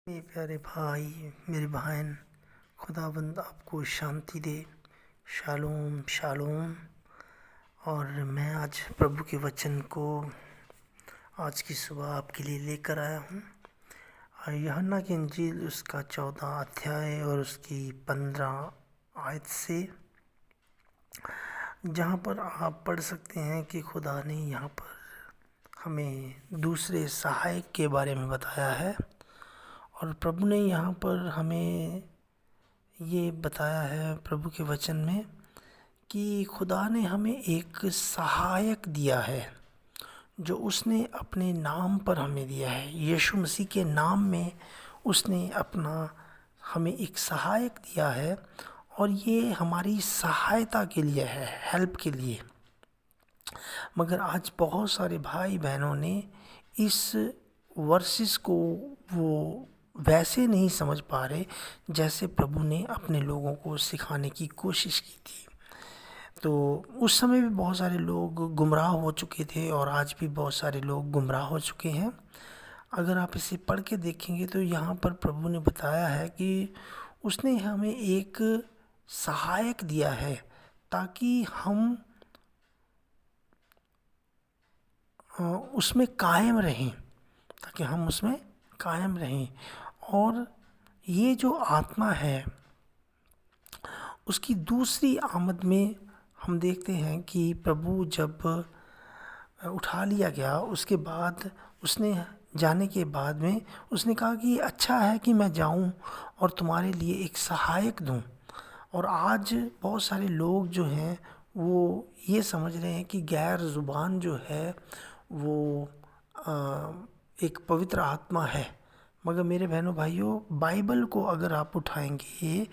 मेरे प्यारे भाई, मेरी बहन, खुदावंद आपको शांति दे। Shalom shalom. और मैं आज प्रभु के वचन को आज की सुबह आपके लिए लेकर आया हूँ। और यूहन्ना की इंजील उसका 14 अध्याय और उसकी 15 आयत से, जहाँ पर आप पढ़ सकते हैं कि खुदा ने यहाँ पर हमें दूसरे सहायक के बारे में बताया है। और प्रभु ने यहाँ पर हमें ये बताया है प्रभु के वचन में कि खुदा ने हमें एक सहायक दिया है जो उसने अपने नाम पर हमें दिया है। यीशु मसीह के नाम में उसने अपना हमें एक सहायक दिया है और ये हमारी सहायता के लिए है, हेल्प के लिए। मगर आज बहुत सारे भाई बहनों ने इस वर्सेस को वो वैसे नहीं समझ पा रहे जैसे प्रभु ने अपने लोगों को सिखाने की कोशिश की थी। तो उस समय भी बहुत सारे लोग गुमराह हो चुके थे और आज भी बहुत सारे लोग गुमराह हो चुके हैं। अगर आप इसे पढ़ के देखेंगे तो यहाँ पर प्रभु ने बताया है कि उसने हमें एक सहायक दिया है ताकि हम उसमें कायम रहें, ताकि हम उसमें कायम रहें। और ये जो आत्मा है उसकी दूसरी आमद में हम देखते हैं कि प्रभु जब उठा लिया गया, उसके बाद उसने जाने के बाद में उसने कहा कि अच्छा है कि मैं जाऊं और तुम्हारे लिए एक सहायक दूं। और आज बहुत सारे लोग जो हैं वो ये समझ रहे हैं कि गैर ज़ुबान जो है वो एक पवित्र आत्मा है। मगर मेरे बहनों भाइयों, बाइबल को अगर आप उठाएंगे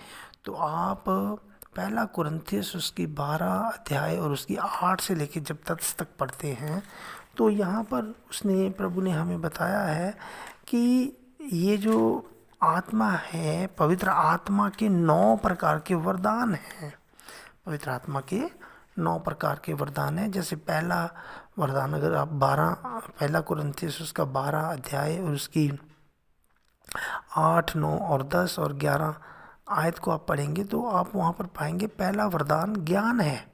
तो आप पहला कुरिन्थियस उसकी 12 अध्याय और उसकी 8 से लेकर जब तक पढ़ते हैं तो यहाँ पर उसने प्रभु ने हमें बताया है कि ये जो आत्मा है, पवित्र आत्मा के 9 प्रकार के वरदान हैं। पवित्र आत्मा के 9 प्रकार के वरदान हैं। जैसे पहला वरदान अगर आप पहला कुरिन्थियस उसका 12 अध्याय और उसकी 8, 9 और 10 और 11 आयत को आप पढ़ेंगे तो आप वहाँ पर पाएंगे पहला वरदान ज्ञान है,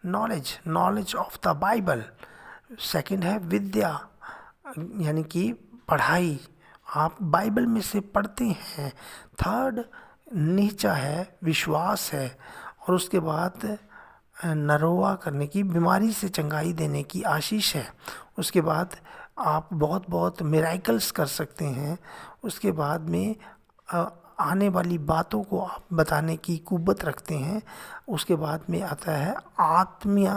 knowledge of the Bible. Second है विद्या, यानी कि पढ़ाई, आप बाइबल में से पढ़ते हैं। थर्ड नीचा है, विश्वास है। और उसके बाद नरोवा करने की, बीमारी से चंगाई देने की आशीष है। उसके बाद आप बहुत बहुत मिराइकल्स कर सकते हैं। उसके बाद में आने वाली बातों को आप बताने की कुव्वत रखते हैं। उसके बाद में आता है आत्मीय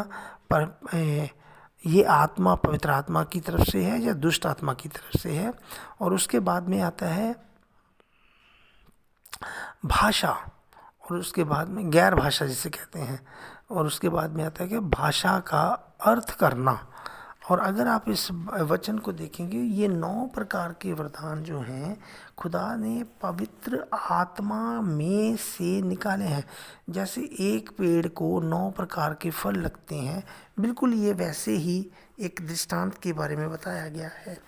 पर ये आत्मा पवित्र आत्मा की तरफ से है या दुष्ट आत्मा की तरफ से है। और उसके बाद में आता है भाषा, और उसके बाद में गैर भाषा जिसे कहते हैं। और उसके बाद में आता है कि भाषा का अर्थ करना। और अगर आप इस वचन को देखेंगे, ये 9 प्रकार के वरदान जो हैं खुदा ने पवित्र आत्मा में से निकाले हैं। जैसे एक पेड़ को 9 प्रकार के फल लगते हैं, बिल्कुल ये वैसे ही एक दृष्टांत के बारे में बताया गया है।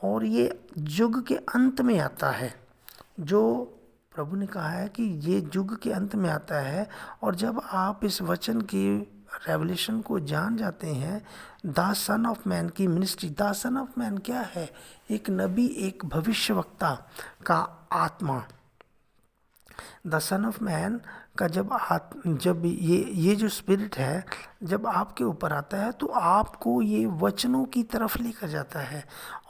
और ये युग के अंत में आता है, जो प्रभु ने कहा है कि ये युग के अंत में आता है। और जब आप इस वचन के रेवलेशन को जान जाते हैं, द सन ऑफ मैन की ministry, the son of man क्या है? एक नबी, एक भविष्यवक्ता का आत्मा। द सन ऑफ मैन का जब ये जो स्पिरिट है जब आपके ऊपर आता है तो आपको ये वचनों की तरफ लेकर जाता है।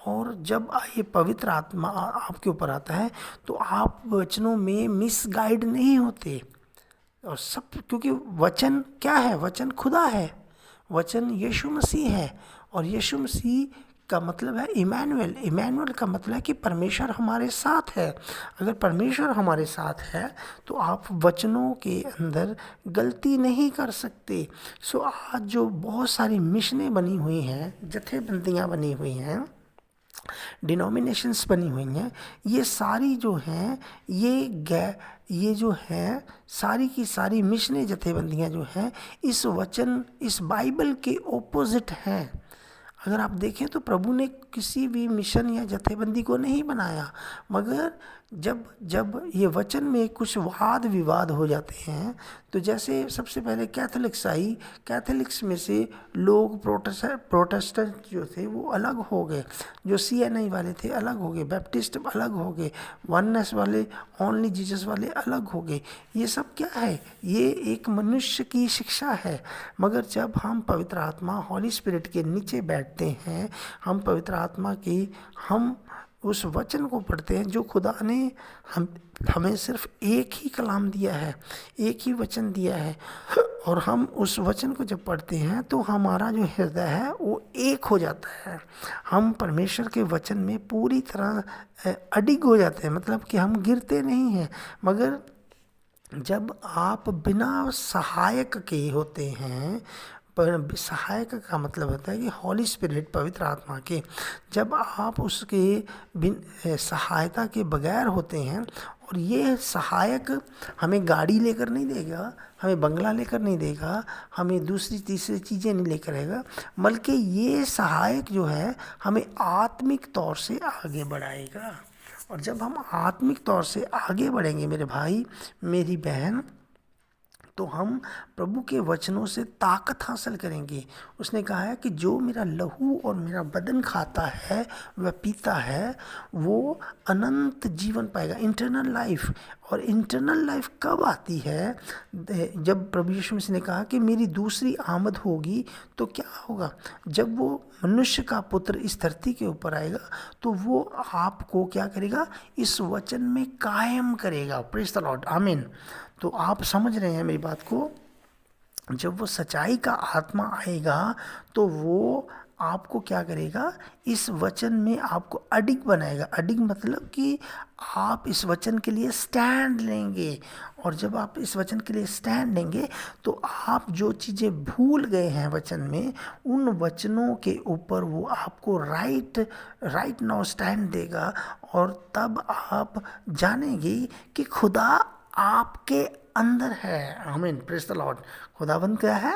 और जब ये पवित्र आत्मा आपके ऊपर आता है तो आप वचनों में मिसगाइड नहीं होते। और सब, क्योंकि वचन क्या है? वचन खुदा है, वचन यीशु मसीह है। और यीशु मसीह का मतलब है इमैनुअल। इमैनुअल का मतलब है कि परमेश्वर हमारे साथ है। अगर परमेश्वर हमारे साथ है तो आप वचनों के अंदर गलती नहीं कर सकते। सो आज जो बहुत सारी मिशनें बनी हुई हैं, जथेबंदियाँ बनी हुई हैं, डिनोमिनेशंस बनी हुई हैं, ये सारी जो हैं ये जो हैं सारी की सारी मिशनें, जथेबंदियाँ जो हैं इस वचन, इस बाइबल के ओपोजिट हैं। अगर आप देखें तो प्रभु ने किसी भी मिशन या जथेबंदी को नहीं बनाया, मगर जब जब ये वचन में कुछ वाद विवाद हो जाते हैं, तो जैसे सबसे पहले कैथोलिक्स आई, कैथोलिक्स में से लोग प्रोटेस्टेंट जो थे वो अलग हो गए, जो CNI वाले थे अलग हो गए, बैप्टिस्ट अलग हो गए, वननेस वाले, ओनली जीसस वाले अलग हो गए। ये सब क्या है? ये एक मनुष्य की शिक्षा है। मगर जब हम पवित्र आत्मा हॉली स्पिरिट के नीचे बैठते हैं, हम पवित्र आत्मा की हम उस वचन को पढ़ते हैं जो खुदा ने हमें सिर्फ एक ही कलाम दिया है, एक ही वचन दिया है, और हम उस वचन को जब पढ़ते हैं तो हमारा जो हृदय है वो एक हो जाता है। हम परमेश्वर के वचन में पूरी तरह अडिग हो जाते हैं, मतलब कि हम गिरते नहीं हैं। मगर जब आप बिना सहायक के होते हैं, पर सहायक का मतलब होता है कि हॉली स्पिरिट, पवित्र आत्मा के, जब आप उसके बिन सहायता के बगैर होते हैं, और ये सहायक हमें गाड़ी लेकर नहीं देगा, हमें बंगला लेकर नहीं देगा, हमें दूसरी तीसरी चीज़ें नहीं लेकर आएगा, बल्कि ये सहायक जो है हमें आत्मिक तौर से आगे बढ़ाएगा। और जब हम आत्मिक तौर से आगे बढ़ेंगे मेरे भाई मेरी बहन, तो हम प्रभु के वचनों से ताकत हासिल करेंगे। उसने कहा है कि जो मेरा लहू और मेरा बदन खाता है वह पीता है, वो अनंत जीवन पाएगा, इंटरनल लाइफ। और इंटरनल लाइफ कब आती है? जब प्रभु यीशु मसीह ने कहा कि मेरी दूसरी आमद होगी, तो क्या होगा? जब वो मनुष्य का पुत्र इस धरती के ऊपर आएगा, तो वो आपको क्या करेगा? इस वचन में कायम करेगा। प्रेज़ द लॉर्ड, आमीन। तो आप समझ रहे हैं मेरी बात को? जब वो सच्चाई का आत्मा आएगा तो वो आपको क्या करेगा? इस वचन में आपको अडिग बनाएगा। अडिग मतलब कि आप इस वचन के लिए स्टैंड लेंगे, और जब आप इस वचन के लिए स्टैंड लेंगे तो आप जो चीज़ें भूल गए हैं वचन में, उन वचनों के ऊपर वो आपको राइट नाउ स्टैंड देगा। और तब आप जानेंगे कि खुदा आपके अंदर है। आमीन, प्रेज़ द लॉर्ड। खुदावंद क्या है?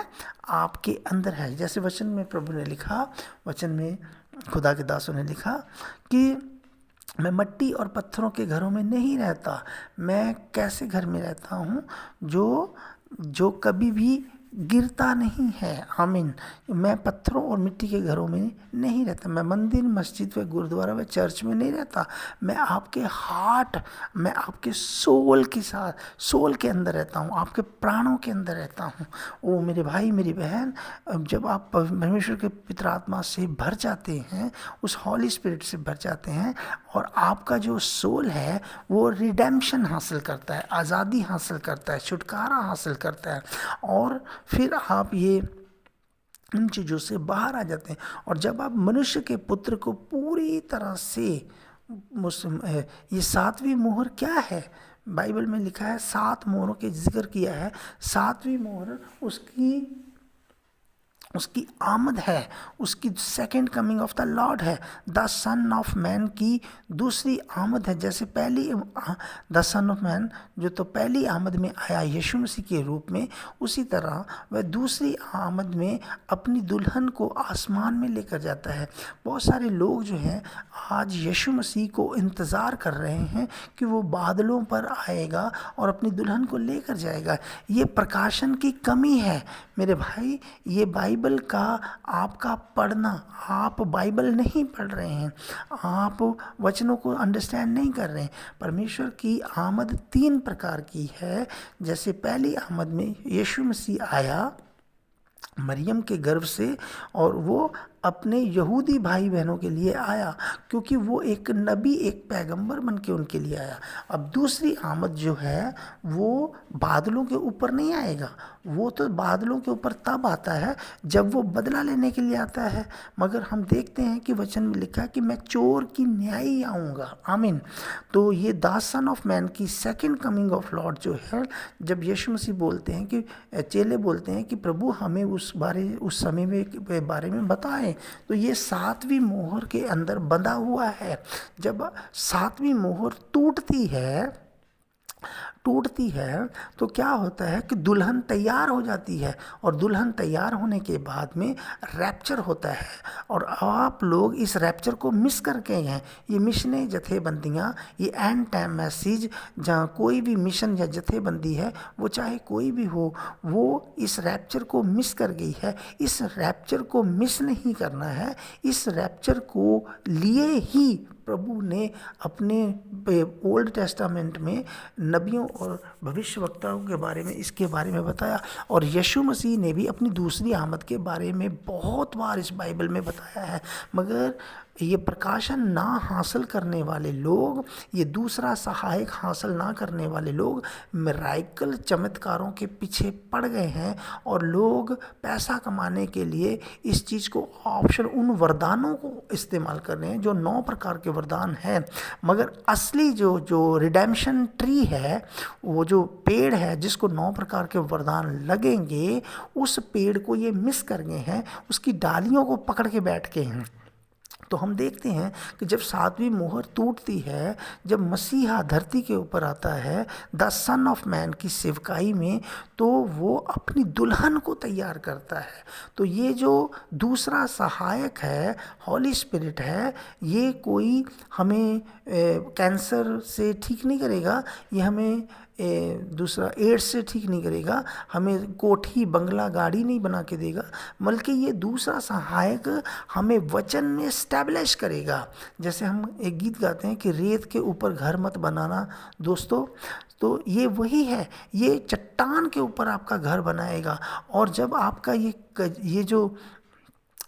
आपके अंदर है। जैसे वचन में प्रभु ने लिखा, वचन में खुदा के दासों ने लिखा कि मैं मिट्टी और पत्थरों के घरों में नहीं रहता। मैं कैसे घर में रहता हूँ? जो कभी भी गिरता नहीं है। आमीन। मैं पत्थरों और मिट्टी के घरों में नहीं रहता। मैं मंदिर, मस्जिद व गुरुद्वारा व चर्च में नहीं रहता। मैं आपके हार्ट, मैं आपके सोल के साथ, सोल के अंदर रहता हूँ, आपके प्राणों के अंदर रहता हूँ। ओ मेरे भाई मेरी बहन, जब आप परमेश्वर के पवित्र आत्मा से भर जाते हैं, उस हॉली स्पिरिट से भर जाते हैं, और आपका जो सोल है वो रिडेम्पशन हासिल करता है, आज़ादी हासिल करता है, छुटकारा हासिल करता है, और फिर आप ये इन चीज़ों से बाहर आ जाते हैं। और जब आप मनुष्य के पुत्र को पूरी तरह से ये 7वीं मोहर क्या है? बाइबल में लिखा है 7 मोहरों के जिक्र किया है। 7वीं मोहर उसकी आमद है, उसकी second coming of the Lord है, द सन ऑफ मैन की दूसरी आमद है। जैसे पहली द सन ऑफ मैन जो तो पहली आमद में आया यीशु मसीह के रूप में, उसी तरह वह दूसरी आमद में अपनी दुल्हन को आसमान में लेकर जाता है। बहुत सारे लोग जो हैं आज यीशु मसीह को इंतज़ार कर रहे हैं कि वो बादलों पर आएगा और अपनी दुल्हन को लेकर जाएगा। ये प्रकाशन की कमी है मेरे भाई। ये बाइबल का आपका पढ़ना, आप बाइबल नहीं पढ़ रहे हैं, आप वचनों को अंडरस्टैंड नहीं कर रहे हैं। परमेश्वर की आमद 3 प्रकार की है। जैसे पहली आमद में यीशु मसीह आया मरियम के गर्भ से, और वो अपने यहूदी भाई बहनों के लिए आया, क्योंकि वो एक नबी, एक पैगंबर बन के उनके लिए आया। अब दूसरी आमद जो है वो बादलों के ऊपर नहीं आएगा, वो तो बादलों के ऊपर तब आता है जब वो बदला लेने के लिए आता है। मगर हम देखते हैं कि वचन में लिखा है कि मैं चोर की न्यायी आऊँगा। आमीन। तो ये द सन ऑफ मैन की सेकंड कमिंग ऑफ लॉर्ड जो है, जब यीशु मसीह बोलते हैं कि चेले बोलते हैं कि प्रभु हमें उस समय में बारे में बताएं, तो ये 7वीं मोहर के अंदर बंधा हुआ है। जब 7वीं मोहर टूटती है टूटती है तो क्या होता है कि दुल्हन तैयार हो जाती है, और दुल्हन तैयार होने के बाद में रैप्चर होता है। और आप लोग इस रैप्चर को मिस करके हैं। ये मिशनें जथेबंदियाँ, ये एंड टाइम मैसेज, जहाँ कोई भी मिशन या जथेबंदी है, वो चाहे कोई भी हो, वो इस रैप्चर को मिस कर गई है। इस रैप्चर को मिस नहीं करना है। इस रैप्चर को लिए ही प्रभु ने अपने ओल्ड टेस्टामेंट में नबियों और भविष्यवक्ताओं के बारे में, इसके बारे में बताया। और यीशु मसीह ने भी अपनी दूसरी आमद के बारे में बहुत बार इस बाइबल में बताया है। मगर ये प्रकाशन ना हासिल करने वाले लोग, ये दूसरा सहायक हासिल ना करने वाले लोग मिराकल चमत्कारों के पीछे पड़ गए हैं, और लोग पैसा कमाने के लिए इस चीज़ को ऑप्शन, उन वरदानों को इस्तेमाल कर रहे हैं जो 9 प्रकार के वरदान हैं। मगर असली जो रिडेम्पशन ट्री है, वो जो पेड़ है जिसको 9 प्रकार के वरदान लगेंगे, उस पेड़ को ये मिस कर गए हैं, उसकी डालियों को पकड़ के बैठ गए हैं। तो हम देखते हैं कि जब 7वीं मोहर टूटती है, जब मसीहा धरती के ऊपर आता है द सन ऑफ मैन की सेवकाई में, तो वो अपनी दुल्हन को तैयार करता है। तो ये जो दूसरा सहायक है, हॉली स्पिरिट है, ये कोई हमें कैंसर से ठीक नहीं करेगा, ये हमें दूसरा एड्स से ठीक नहीं करेगा, हमें कोठी बंगला गाड़ी नहीं बना के देगा, बल्कि ये दूसरा सहायक हमें वचन में स्टैब्लिश करेगा। जैसे हम एक गीत गाते हैं कि रेत के ऊपर घर मत बनाना दोस्तों, तो ये वही है, ये चट्टान के ऊपर आपका घर बनाएगा। और जब आपका ये जो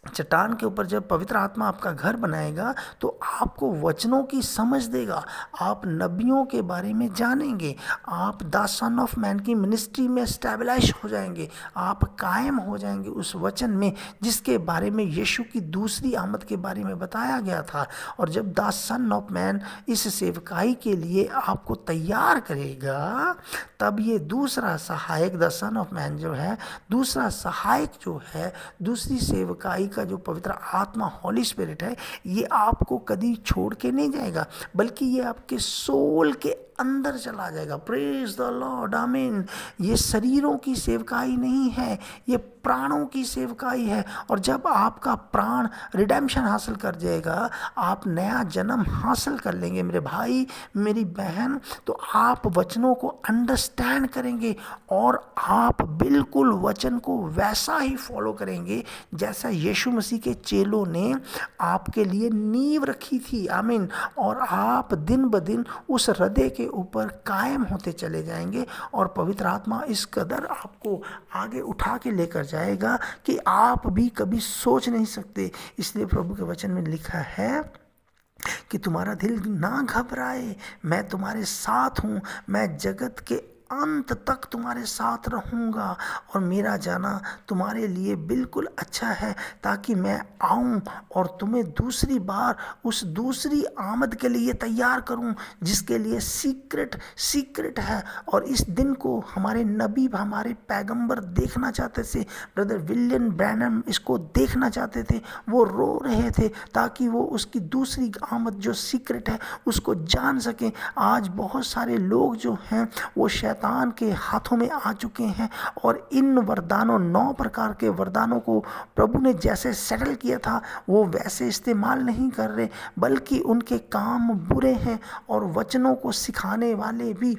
चट्टान के ऊपर जब पवित्र आत्मा आपका घर बनाएगा, तो आपको वचनों की समझ देगा, आप नबियों के बारे में जानेंगे, आप द सन ऑफ मैन की मिनिस्ट्री में स्टैब्लिश हो जाएंगे, आप कायम हो जाएंगे उस वचन में जिसके बारे में यीशु की दूसरी आमद के बारे में बताया गया था। और जब द सन ऑफ मैन इस सेवकाई के लिए आपको तैयार करेगा, तब ये दूसरा सहायक द सन ऑफ मैन जो है, दूसरा सहायक जो है, दूसरी सेवकाई का जो पवित्र आत्मा हॉली स्पिरिट है, ये आपको कभी छोड़ के नहीं जाएगा, बल्कि ये आपके सोल के अंदर चला जाएगा। प्रेज द लॉर्ड, आमीन। ये शरीरों की सेवकाई नहीं है, ये प्राणों की सेवकाई है। और जब आपका प्राण रिडेम्पशन हासिल कर जाएगा, आप नया जन्म हासिल कर लेंगे मेरे भाई मेरी बहन, तो आप वचनों को अंडरस्टैंड करेंगे, और आप बिल्कुल वचन को वैसा ही फॉलो करेंगे जैसा यीशु मसीह के चेलों ने आपके लिए नींव रखी थी। आमीन। और आप दिन ब दिन उस हृदय के ऊपर कायम होते चले जाएंगे, और पवित्र आत्मा इस कदर आपको आगे उठा के लेकर जाएगा कि आप भी कभी सोच नहीं सकते। इसलिए प्रभु के वचन में लिखा है कि तुम्हारा दिल ना घबराए, मैं तुम्हारे साथ हूँ, मैं जगत के अंत तक तुम्हारे साथ रहूँगा, और मेरा जाना तुम्हारे लिए बिल्कुल अच्छा है, ताकि मैं आऊँ और तुम्हें दूसरी बार उस दूसरी आमद के लिए तैयार करूँ, जिसके लिए सीक्रेट है। और इस दिन को हमारे नबी, हमारे पैगंबर देखना चाहते थे, ब्रदर विलियम ब्रैनम इसको देखना चाहते थे, वो रो रहे थे ताकि वो उसकी दूसरी आमद जो सीक्रेट है उसको जान सकें। आज बहुत सारे लोग जो हैं वो शैतान के हाथों में आ चुके हैं, और इन वरदानों 9 प्रकार के वरदानों को प्रभु ने जैसे सेटल किया था वो वैसे इस्तेमाल नहीं कर रहे, बल्कि उनके काम बुरे हैं, और वचनों को सिखाने वाले भी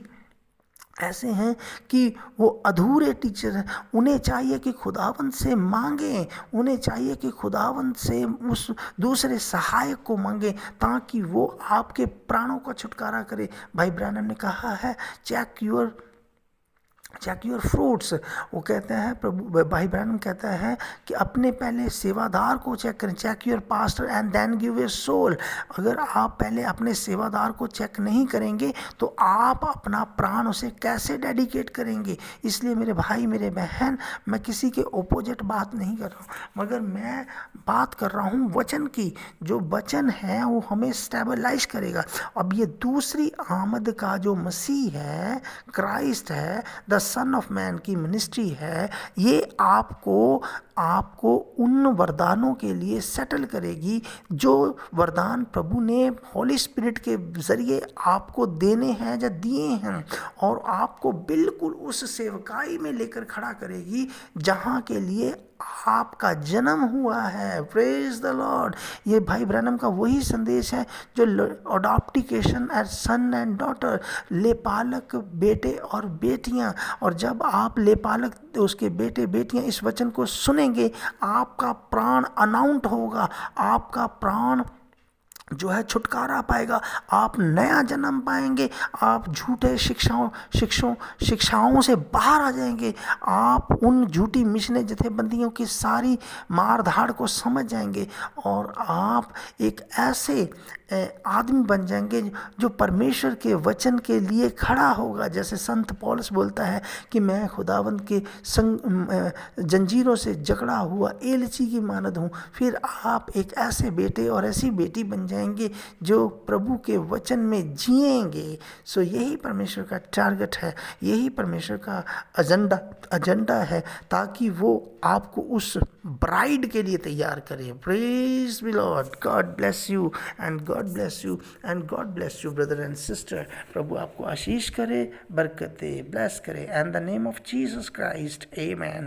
ऐसे हैं कि वो अधूरे टीचर हैं। उन्हें चाहिए कि खुदावंत से मांगें, उन्हें चाहिए कि खुदावंत से उस दूसरे सहायक को मांगें, ताकि वो आपके प्राणों का छुटकारा करे। भाई ब्रैनम ने कहा है चेक योर फ्रूट्स। वो कहते हैं, प्रभु भाई ब्रैनम कहता है कि अपने पहले सेवादार को चेक करें, check your pastor and then give your soul. अगर आप पहले अपने सेवादार को चेक नहीं करेंगे तो आप अपना प्राण उसे कैसे डेडिकेट करेंगे। इसलिए मेरे भाई मेरे बहन, मैं किसी के ओपोजिट बात नहीं कर रहा हूँ, मगर मैं बात कर रहा हूँ वचन की। जो वचन है वो हमें स्टेबलाइज करेगा। अब ये दूसरी आमद का जो मसीह है, क्राइस्ट है, द सन ऑफ मैन की मिनिस्ट्री है, ये आपको उन वरदानों के लिए सेटल करेगी जो वरदान प्रभु ने हॉली स्पिरिट के ज़रिए आपको देने हैं या दिए हैं, और आपको बिल्कुल उस सेवकाई में लेकर खड़ा करेगी जहाँ के लिए आपका जन्म हुआ है। Praise the Lord. ये भाई ब्रैनम का वही संदेश है जो अडॉप्टिकेशन एज सन एंड डॉटर, लेपालक बेटे और बेटियां। और जब आप लेपालक उसके बेटे बेटियां इस वचन को सुनेंगे, आपका प्राण अनाउंट होगा, आपका प्राण जो है छुटकारा पाएगा, आप नया जन्म पाएंगे, आप झूठे शिक्षाओं से बाहर आ जाएंगे, आप उन झूठी मिशने जथेबंदियों की सारी मार धाड़ को समझ जाएंगे, और आप एक ऐसे आदमी बन जाएंगे जो परमेश्वर के वचन के लिए खड़ा होगा। जैसे संत पौलुस बोलता है कि मैं खुदावंद के संग जंजीरों से जकड़ा हुआ एलची की मानद हूँ। फिर आप एक ऐसे बेटे और ऐसी बेटी बन जाएंगे जो प्रभु के वचन में जिएंगे। सो यही परमेश्वर का टारगेट है, यही परमेश्वर का एजेंडा है, ताकि वो आपको उस ब्राइड के लिए तैयार करे। Praise be Lord. God bless you and God bless you and God bless you brother and sister. प्रभु आपको आशीष करे, बरकत दे, ब्लेस करे। And the name of Jesus Christ, amen.